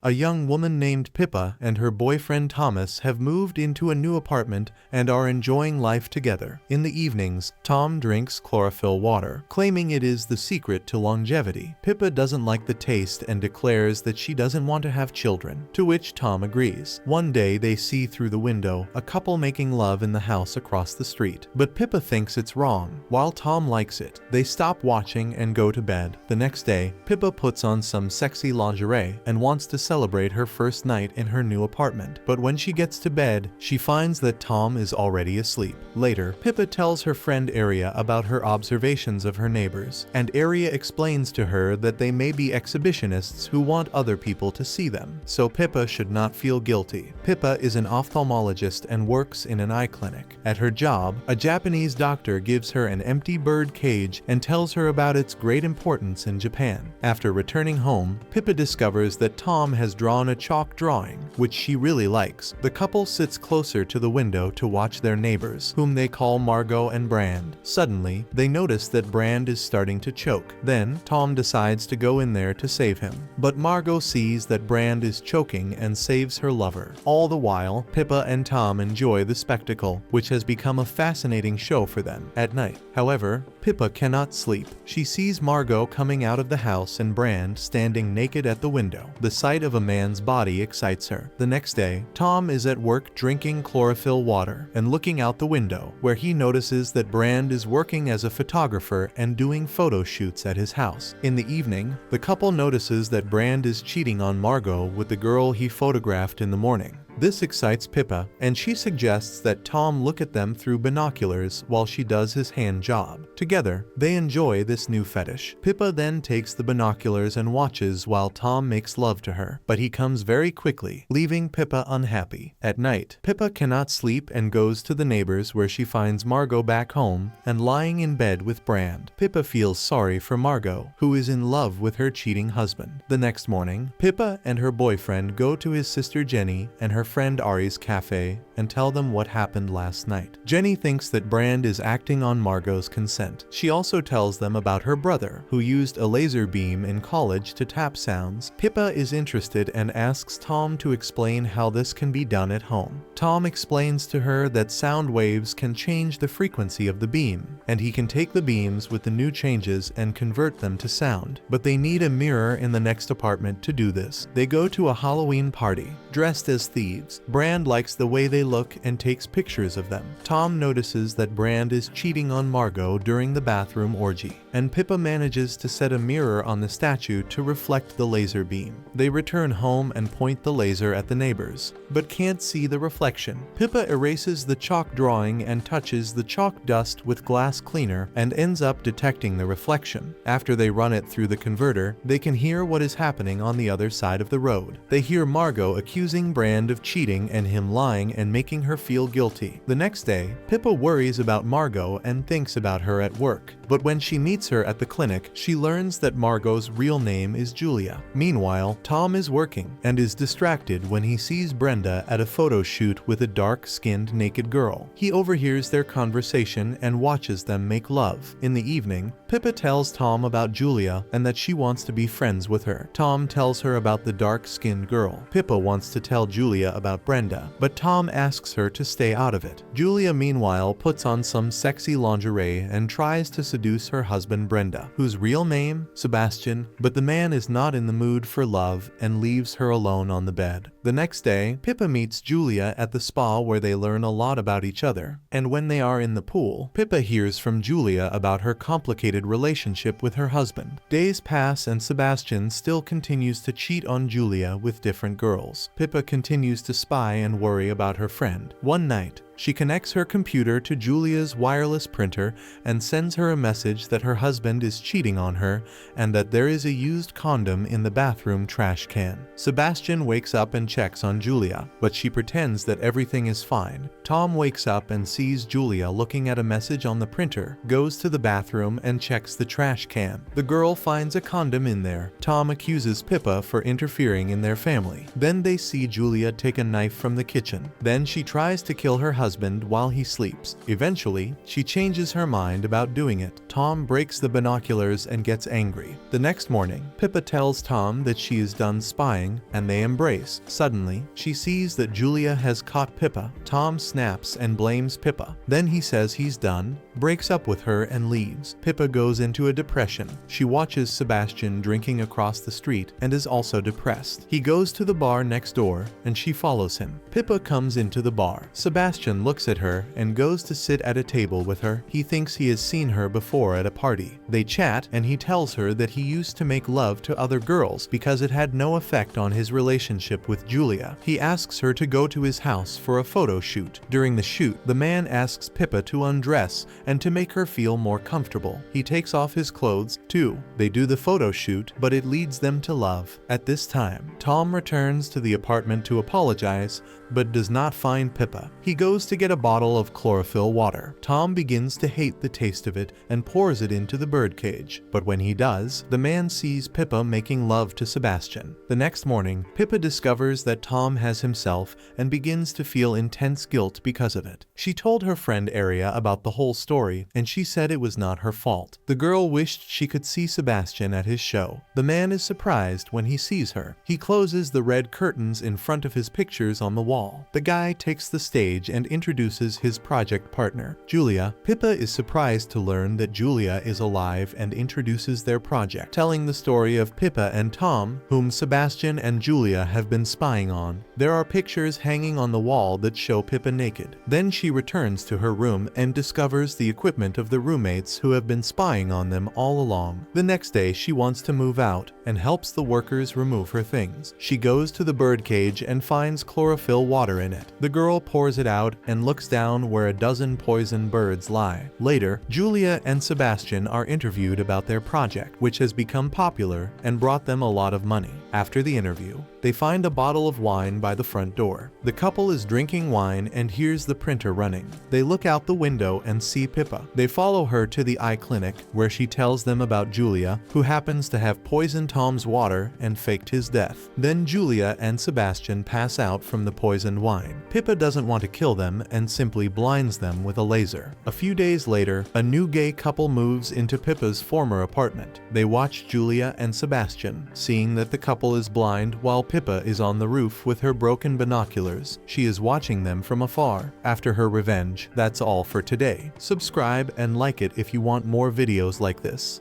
A young woman named Pippa and her boyfriend Thomas have moved into a new apartment and are enjoying life together. In the evenings, Tom drinks chlorophyll water, claiming it is the secret to longevity. Pippa doesn't like the taste and declares that she doesn't want to have children, to which Tom agrees. One day they see through the window a couple making love in the house across the street, but Pippa thinks it's wrong. While Tom likes it, they stop watching and go to bed. The next day, Pippa puts on some sexy lingerie and wants to celebrate her first night in her new apartment. But when she gets to bed, she finds that Tom is already asleep. Later, Pippa tells her friend Aria about her observations of her neighbors, and Aria explains to her that they may be exhibitionists who want other people to see them, so Pippa should not feel guilty. Pippa is an ophthalmologist and works in an eye clinic. At her job, a Japanese doctor gives her an empty bird cage and tells her about its great importance in Japan. After returning home, Pippa discovers that Tom has drawn a chalk drawing, which she really likes. The couple sits closer to the window to watch their neighbors, whom they call Margot and Brand. Suddenly, they notice that Brand is starting to choke. Then, Tom decides to go in there to save him. But Margot sees that Brand is choking and saves her lover. All the while, Pippa and Tom enjoy the spectacle, which has become a fascinating show for them. At night, however, Pippa cannot sleep. She sees Margot coming out of the house and Brand standing naked at the window. The sight of a man's body excites her. The next day, Tom is at work drinking chlorophyll water and looking out the window, where he notices that Brand is working as a photographer and doing photo shoots at his house. In the evening, the couple notices that Brand is cheating on Margot with the girl he photographed in the morning. This excites Pippa, and she suggests that Tom look at them through binoculars while she does his hand job. Together, they enjoy this new fetish. Pippa then takes the binoculars and watches while Tom makes love to her, but he comes very quickly, leaving Pippa unhappy. At night, Pippa cannot sleep and goes to the neighbors where she finds Margot back home and lying in bed with Brand. Pippa feels sorry for Margot, who is in love with her cheating husband. The next morning, Pippa and her boyfriend go to his sister Jenny and her friend Ari's cafe and tell them what happened last night. Jenny thinks that Brand is acting on Margot's consent. She also tells them about her brother, who used a laser beam in college to tap sounds. Pippa is interested and asks Tom to explain how this can be done at home. Tom explains to her that sound waves can change the frequency of the beam, and he can take the beams with the new changes and convert them to sound. But they need a mirror in the next apartment to do this. They go to a Halloween party, dressed as thieves. Brand likes the way they look and takes pictures of them. Tom notices that Brand is cheating on Margot during the bathroom orgy, and Pippa manages to set a mirror on the statue to reflect the laser beam. They return home and point the laser at the neighbors, but can't see the reflection. Pippa erases the chalk drawing and touches the chalk dust with glass cleaner and ends up detecting the reflection. After they run it through the converter, they can hear what is happening on the other side of the road. They hear Margot accusing Brand of cheating and him lying and making her feel guilty. The next day, Pippa worries about Margot and thinks about her at work. But when she meets her at the clinic, she learns that Margot's real name is Julia. Meanwhile, Tom is working and is distracted when he sees Brenda at a photo shoot with a dark-skinned naked girl. He overhears their conversation and watches them make love. In the evening, Pippa tells Tom about Julia and that she wants to be friends with her. Tom tells her about the dark-skinned girl. Pippa wants to tell Julia about Brenda, but Tom asks her to stay out of it. Julia meanwhile puts on some sexy lingerie and tries to seduce her husband Brenda, whose real name, Sebastian, but the man is not in the mood for love and leaves her alone on the bed. The next day, Pippa meets Julia at the spa where they learn a lot about each other, and when they are in the pool, Pippa hears from Julia about her complicated relationship with her husband. Days pass and Sebastian still continues to cheat on Julia with different girls. Pippa continues to spy and worry about her friend. One night, she connects her computer to Julia's wireless printer and sends her a message that her husband is cheating on her and that there is a used condom in the bathroom trash can. Sebastian wakes up and checks on Julia, but she pretends that everything is fine. Tom wakes up and sees Julia looking at a message on the printer, goes to the bathroom and checks the trash can. The girl finds a condom in there. Tom accuses Pippa for interfering in their family. Then they see Julia take a knife from the kitchen. Then she tries to kill her husband husband while he sleeps. Eventually, she changes her mind about doing it. Tom breaks the binoculars and gets angry. The next morning, Pippa tells Tom that she is done spying, and they embrace. Suddenly, she sees that Julia has caught Pippa. Tom snaps and blames Pippa. Then he says he's done, breaks up with her and leaves. Pippa goes into a depression. She watches Sebastian drinking across the street and is also depressed. He goes to the bar next door and she follows him. Pippa comes into the bar. Sebastian looks at her and goes to sit at a table with her. He thinks he has seen her before at a party. They chat and he tells her that he used to make love to other girls because it had no effect on his relationship with Julia. He asks her to go to his house for a photo shoot. During the shoot, the man asks Pippa to undress and to make her feel more comfortable. He takes off his clothes too. They do the photo shoot, but it leads them to love. At this time, Tom returns to the apartment to apologize, but does not find Pippa. He goes to get a bottle of chlorophyll water. Tom begins to hate the taste of it and pours it into the birdcage. But when he does, the man sees Pippa making love to Sebastian. The next morning, Pippa discovers that Tom has himself and begins to feel intense guilt because of it. She told her friend Aria about the whole story, and she said it was not her fault. The girl wished she could see Sebastian at his show. The man is surprised when he sees her. He closes the red curtains in front of his pictures on the wall. The guy takes the stage and introduces his project partner, Julia. Pippa is surprised to learn that Julia is alive and introduces their project, telling the story of Pippa and Tom, whom Sebastian and Julia have been spying on. There are pictures hanging on the wall that show Pippa naked. Then she returns to her room and discovers the equipment of the roommates who have been spying on them all along. The next day, she wants to move out and helps the workers remove her things. She goes to the birdcage and finds chlorophyll water in it. The girl pours it out and looks down where a dozen poisoned birds lie. Later, Julia and Sebastian are interviewed about their project, which has become popular and brought them a lot of money. After the interview, they find a bottle of wine by the front door. The couple is drinking wine and hears the printer running. They look out the window and see Pippa. They follow her to the eye clinic, where she tells them about Julia, who happens to have poisoned Tom's water and faked his death. Then Julia and Sebastian pass out from the poisoned wine. Pippa doesn't want to kill them and simply blinds them with a laser. A few days later, a new gay couple moves into Pippa's former apartment. They watch Julia and Sebastian. Seeing that the couple is blind while Pippa is on the roof with her broken binoculars, she is watching them from afar. After her revenge, that's all for today. Subscribe and like it if you want more videos like this.